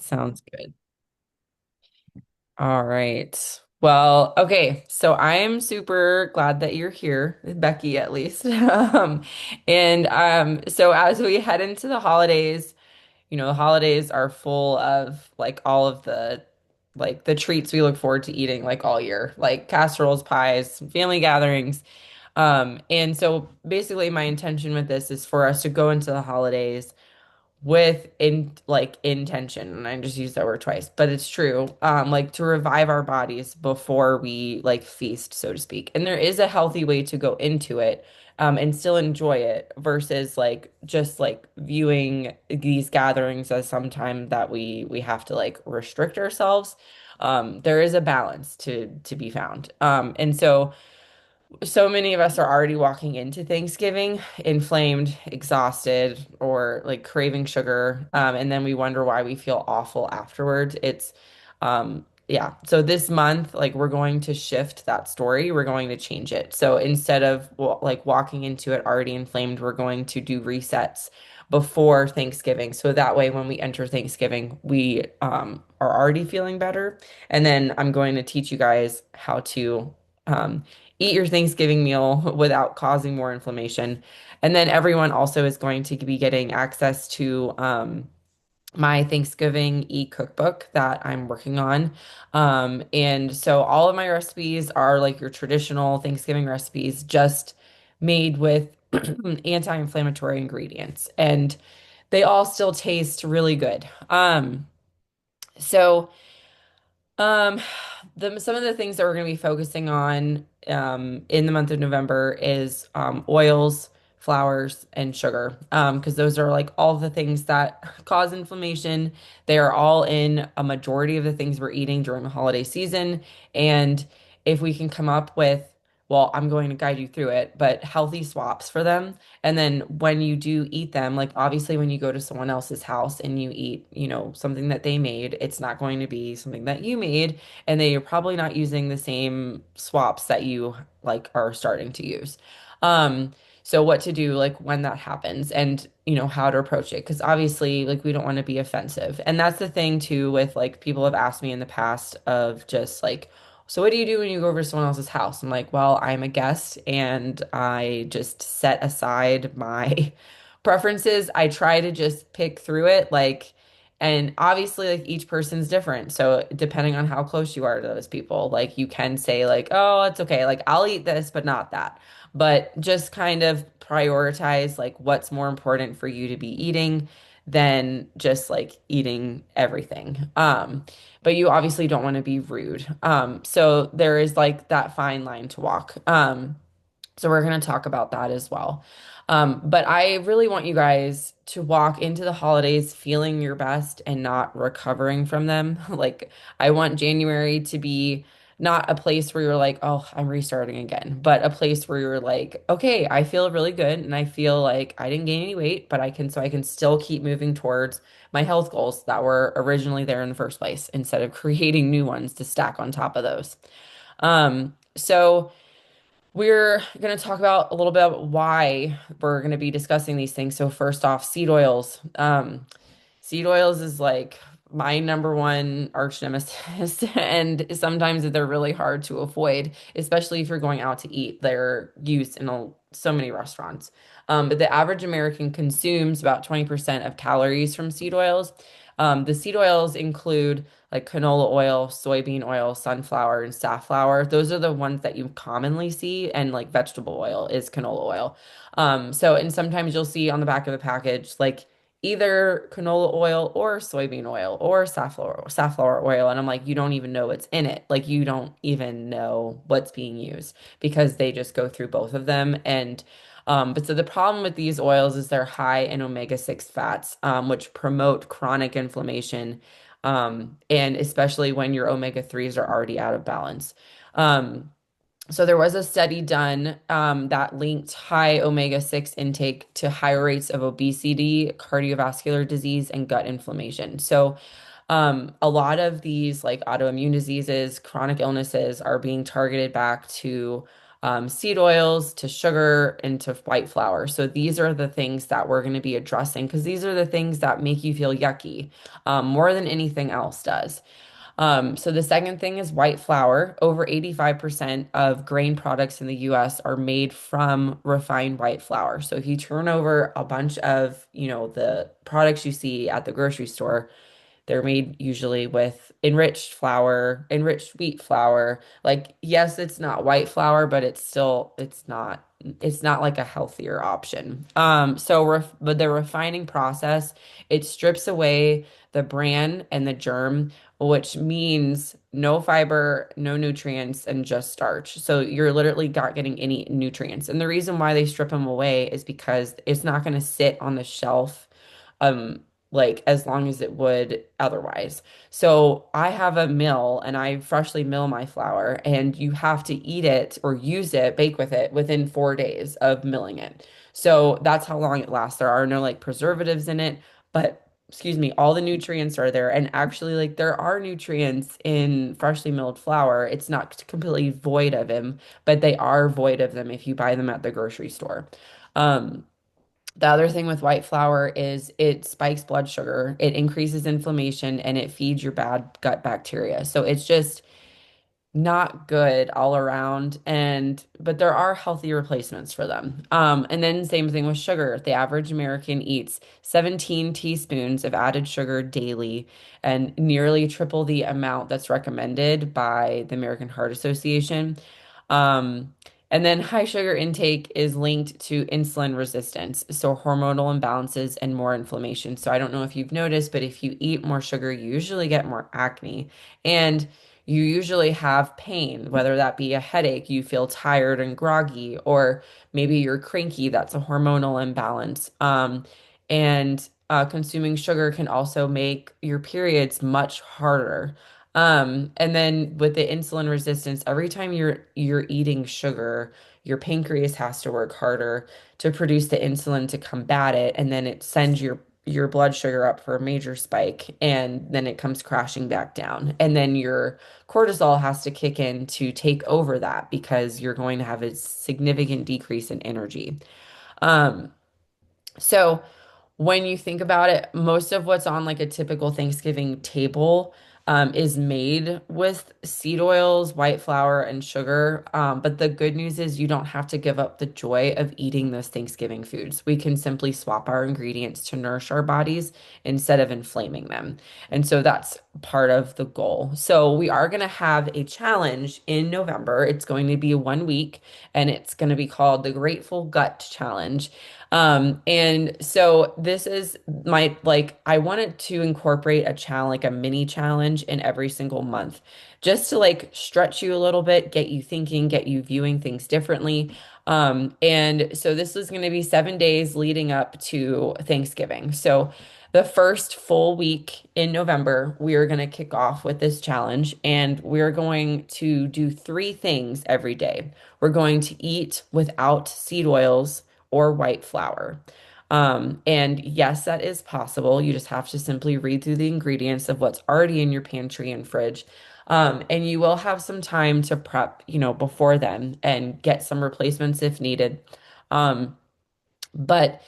Sounds good. All right. Well, okay. So I am super glad that you're here, Becky, at least. So as we head into the holidays, the holidays are full of like all of the treats we look forward to eating like all year, like casseroles, pies, family gatherings. And so basically my intention with this is for us to go into the holidays with intention, and I just used that word twice, but it's true, like to revive our bodies before we like feast, so to speak. And there is a healthy way to go into it, and still enjoy it versus like just like viewing these gatherings as some time that we have to like restrict ourselves. There is a balance to be found, and so many of us are already walking into Thanksgiving inflamed, exhausted, or like craving sugar. And then we wonder why we feel awful afterwards. Yeah. So this month, like we're going to shift that story. We're going to change it. So instead of like walking into it already inflamed, we're going to do resets before Thanksgiving. So that way, when we enter Thanksgiving, we are already feeling better. And then I'm going to teach you guys how to. Eat your Thanksgiving meal without causing more inflammation. And then everyone also is going to be getting access to my Thanksgiving e-cookbook that I'm working on. And so all of my recipes are like your traditional Thanksgiving recipes, just made with anti-inflammatory ingredients. And they all still taste really good. So um, some of the things that we're going to be focusing on in the month of November is oils, flours, and sugar. Because those are like all the things that cause inflammation. They are all in a majority of the things we're eating during the holiday season. And if we can come up with, well, I'm going to guide you through it, but healthy swaps for them. And then when you do eat them, like obviously when you go to someone else's house and you eat, something that they made, it's not going to be something that you made, and they are probably not using the same swaps that you like are starting to use. Um, so what to do like when that happens and how to approach it, because obviously like we don't want to be offensive. And that's the thing too with like people have asked me in the past of just like, so what do you do when you go over to someone else's house? I'm like, well, I'm a guest and I just set aside my preferences. I try to just pick through it, like, and obviously, like, each person's different. So, depending on how close you are to those people, like, you can say, like, oh, it's okay. Like, I'll eat this, but not that. But just kind of prioritize, like, what's more important for you to be eating than just like eating everything. But you obviously don't want to be rude. So there is like that fine line to walk. So we're going to talk about that as well. But I really want you guys to walk into the holidays feeling your best and not recovering from them. Like, I want January to be not a place where you're like, oh, I'm restarting again, but a place where you're like, okay, I feel really good and I feel like I didn't gain any weight, but I can still keep moving towards my health goals that were originally there in the first place instead of creating new ones to stack on top of those. So we're going to talk about a little bit about why we're going to be discussing these things. So first off, seed oils. Seed oils is like my number one arch nemesis, and sometimes they're really hard to avoid, especially if you're going out to eat. They're used in so many restaurants. But the average American consumes about 20% of calories from seed oils. The seed oils include like canola oil, soybean oil, sunflower, and safflower. Those are the ones that you commonly see, and like vegetable oil is canola oil. And sometimes you'll see on the back of the package like either canola oil or soybean oil or safflower oil, and I'm like, you don't even know what's in it. Like you don't even know what's being used because they just go through both of them. But so the problem with these oils is they're high in omega-6 fats, which promote chronic inflammation, and especially when your omega-3s are already out of balance. Um, so there was a study done that linked high omega-6 intake to higher rates of obesity, cardiovascular disease, and gut inflammation. So a lot of these like autoimmune diseases, chronic illnesses are being targeted back to seed oils to sugar and to white flour. So these are the things that we're going to be addressing because these are the things that make you feel yucky more than anything else does. So the second thing is white flour. Over 85% of grain products in the US are made from refined white flour. So if you turn over a bunch of, the products you see at the grocery store, they're made usually with enriched flour, enriched wheat flour. Like, yes, it's not white flour, but it's not like a healthier option. But the refining process, it strips away the bran and the germ, which means no fiber, no nutrients, and just starch. So you're literally not getting any nutrients. And the reason why they strip them away is because it's not going to sit on the shelf um like as long as it would otherwise. So I have a mill and I freshly mill my flour and you have to eat it or use it, bake with it within 4 days of milling it. So that's how long it lasts. There are no like preservatives in it, but excuse me, all the nutrients are there. And actually, like there are nutrients in freshly milled flour. It's not completely void of them, but they are void of them if you buy them at the grocery store. Um, the other thing with white flour is it spikes blood sugar, it increases inflammation, and it feeds your bad gut bacteria. So it's just not good all around. But there are healthy replacements for them. And then same thing with sugar. The average American eats 17 teaspoons of added sugar daily and nearly triple the amount that's recommended by the American Heart Association. Um, and then high sugar intake is linked to insulin resistance, so hormonal imbalances and more inflammation. So I don't know if you've noticed, but if you eat more sugar, you usually get more acne. And you usually have pain, whether that be a headache, you feel tired and groggy, or maybe you're cranky, that's a hormonal imbalance. And consuming sugar can also make your periods much harder. And then with the insulin resistance, every time you're eating sugar, your pancreas has to work harder to produce the insulin to combat it, and then it sends your blood sugar up for a major spike, and then it comes crashing back down. And then your cortisol has to kick in to take over that because you're going to have a significant decrease in energy. Um, so when you think about it, most of what's on like a typical Thanksgiving table is made with seed oils, white flour, and sugar. But the good news is you don't have to give up the joy of eating those Thanksgiving foods. We can simply swap our ingredients to nourish our bodies instead of inflaming them. And so that's part of the goal. So we are going to have a challenge in November. It's going to be 1 week and it's going to be called the Grateful Gut Challenge. And so this is I wanted to incorporate a challenge, like a mini challenge in every single month, just to like stretch you a little bit, get you thinking, get you viewing things differently. And so this is going to be 7 days leading up to Thanksgiving. So the first full week in November, we are going to kick off with this challenge, and we're going to do three things every day. We're going to eat without seed oils or white flour. And yes, that is possible. You just have to simply read through the ingredients of what's already in your pantry and fridge. And you will have some time to prep, before then and get some replacements if needed. But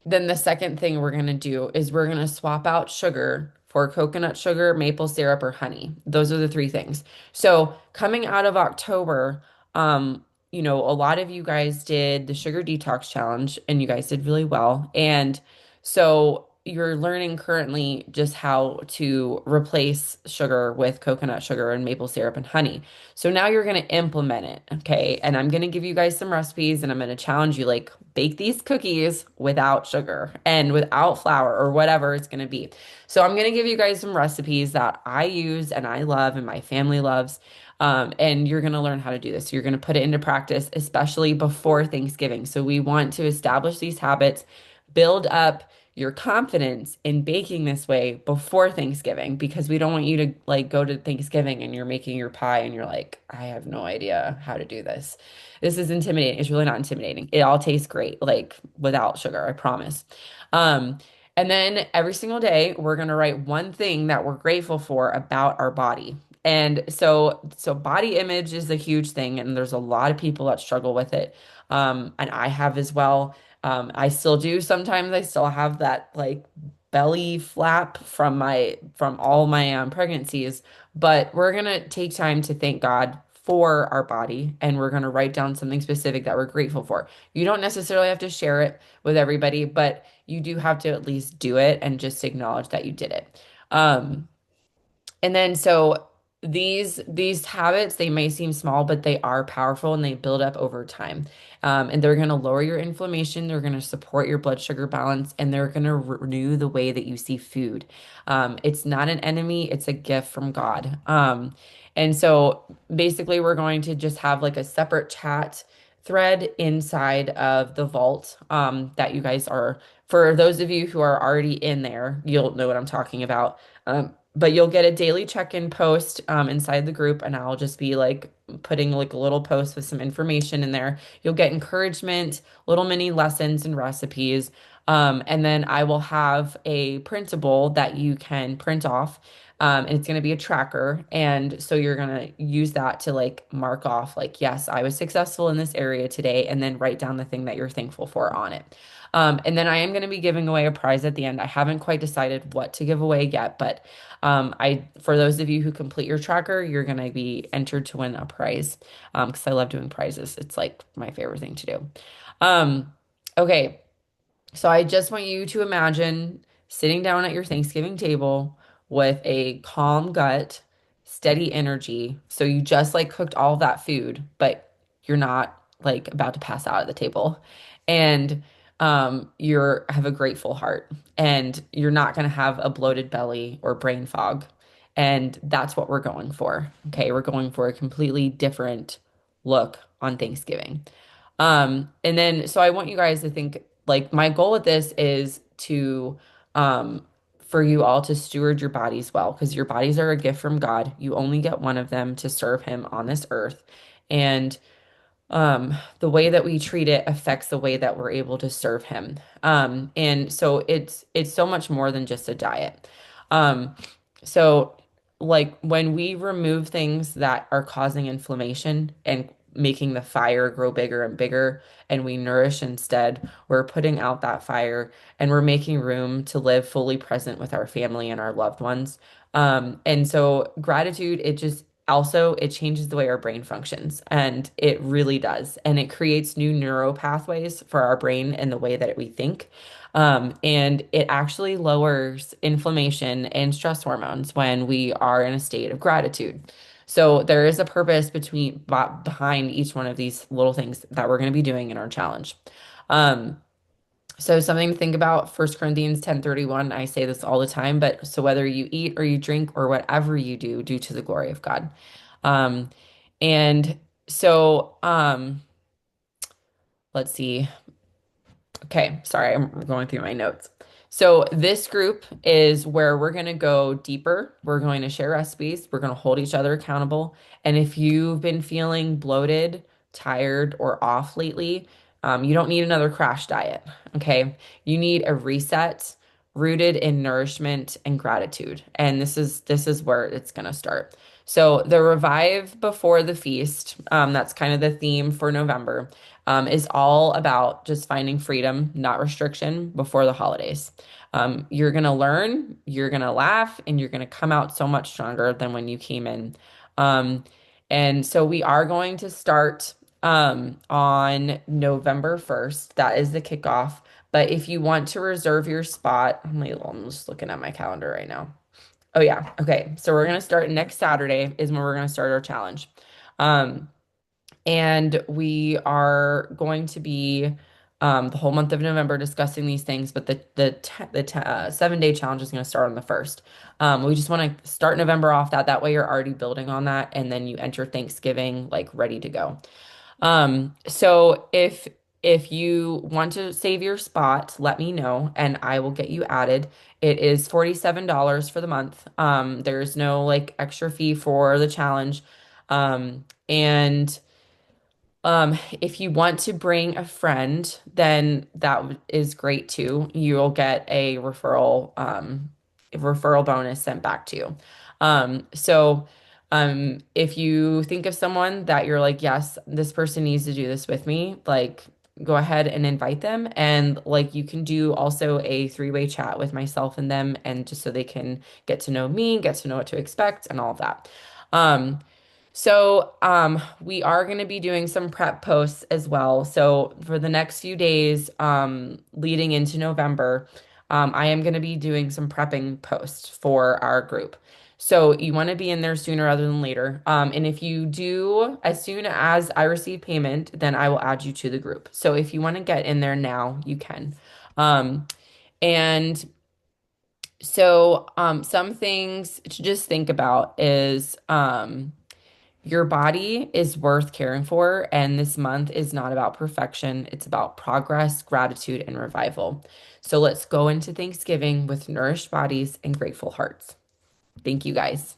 then the second thing we're going to do is we're going to swap out sugar for coconut sugar, maple syrup, or honey. Those are the three things. So coming out of October, a lot of you guys did the sugar detox challenge and you guys did really well. And so you're learning currently just how to replace sugar with coconut sugar and maple syrup and honey. So now you're going to implement it, okay? And I'm going to give you guys some recipes and I'm going to challenge you like bake these cookies without sugar and without flour or whatever it's going to be. So I'm going to give you guys some recipes that I use and I love and my family loves. And you're going to learn how to do this. You're going to put it into practice, especially before Thanksgiving. So we want to establish these habits, build up your confidence in baking this way before Thanksgiving because we don't want you to like go to Thanksgiving and you're making your pie and you're like, I have no idea how to do this. This is intimidating. It's really not intimidating. It all tastes great, like without sugar, I promise. Um, and then every single day, we're going to write one thing that we're grateful for about our body. And so body image is a huge thing, and there's a lot of people that struggle with it. And I have as well. I still do sometimes. I still have that like belly flap from all my pregnancies, but we're gonna take time to thank God for our body, and we're gonna write down something specific that we're grateful for. You don't necessarily have to share it with everybody, but you do have to at least do it and just acknowledge that you did it. Um, and then so these habits, they may seem small, but they are powerful and they build up over time. And they're going to lower your inflammation, they're going to support your blood sugar balance, and they're going to renew the way that you see food. It's not an enemy, it's a gift from God. And so basically, we're going to just have like a separate chat thread inside of the vault that you guys are, for those of you who are already in there, you'll know what I'm talking about. But you'll get a daily check-in post inside the group, and I'll just be like putting like a little post with some information in there. You'll get encouragement, little mini lessons and recipes. And then I will have a printable that you can print off. And it's going to be a tracker. And so you're going to use that to like mark off, like, yes, I was successful in this area today, and then write down the thing that you're thankful for on it. And then I am going to be giving away a prize at the end. I haven't quite decided what to give away yet, but for those of you who complete your tracker, you're going to be entered to win a prize. Because I love doing prizes. It's like my favorite thing to do. Um, okay. So I just want you to imagine sitting down at your Thanksgiving table with a calm gut, steady energy. So you just like cooked all of that food, but you're not like about to pass out at the table. And you're have a grateful heart, and you're not going to have a bloated belly or brain fog. And that's what we're going for. Okay, we're going for a completely different look on Thanksgiving. And then so I want you guys to think, like, my goal with this is to for you all to steward your bodies well, because your bodies are a gift from God. You only get one of them to serve him on this earth. And the way that we treat it affects the way that we're able to serve him. And so it's so much more than just a diet. Um, so like when we remove things that are causing inflammation and making the fire grow bigger and bigger, and we nourish instead, we're putting out that fire, and we're making room to live fully present with our family and our loved ones. And so gratitude, it just also it changes the way our brain functions, and it really does. And it creates new neural pathways for our brain and the way that we think. And it actually lowers inflammation and stress hormones when we are in a state of gratitude. So there is a purpose behind each one of these little things that we're going to be doing in our challenge. Um, so something to think about, 1 Corinthians 10:31. I say this all the time, but so whether you eat or you drink or whatever you do, do to the glory of God. Um, and so let's see. Okay, sorry, I'm going through my notes. So this group is where we're going to go deeper. We're going to share recipes. We're going to hold each other accountable. And if you've been feeling bloated, tired, or off lately, you don't need another crash diet. Okay, you need a reset rooted in nourishment and gratitude. And this is where it's going to start. So the revive before the feast, that's kind of the theme for November, is all about just finding freedom, not restriction, before the holidays. You're going to learn, you're going to laugh, and you're going to come out so much stronger than when you came in. Um, and so we are going to start on November 1st. That is the kickoff. But if you want to reserve your spot, I'm just looking at my calendar right now. Oh, yeah. Okay. So we're going to start next Saturday is when we're going to start our challenge. Um, and we are going to be the whole month of November discussing these things, but the 7-day challenge is going to start on the first. We just want to start November off that way you're already building on that, and then you enter Thanksgiving like ready to go. So if you want to save your spot, let me know and I will get you added. It is $47 for the month. There's no like extra fee for the challenge. And if you want to bring a friend, then is great too. You'll get a referral bonus sent back to you. So If you think of someone that you're like, yes, this person needs to do this with me, like go ahead and invite them. And like you can do also a three-way chat with myself and them, and just so they can get to know me, get to know what to expect, and all of that. Um, we are going to be doing some prep posts as well. So for the next few days, leading into November, I am going to be doing some prepping posts for our group. So you want to be in there sooner rather than later. And if you do, as soon as I receive payment, then I will add you to the group. So if you want to get in there now, you can. Um, and some things to just think about is your body is worth caring for, and this month is not about perfection. It's about progress, gratitude, and revival. So let's go into Thanksgiving with nourished bodies and grateful hearts. Thank you guys.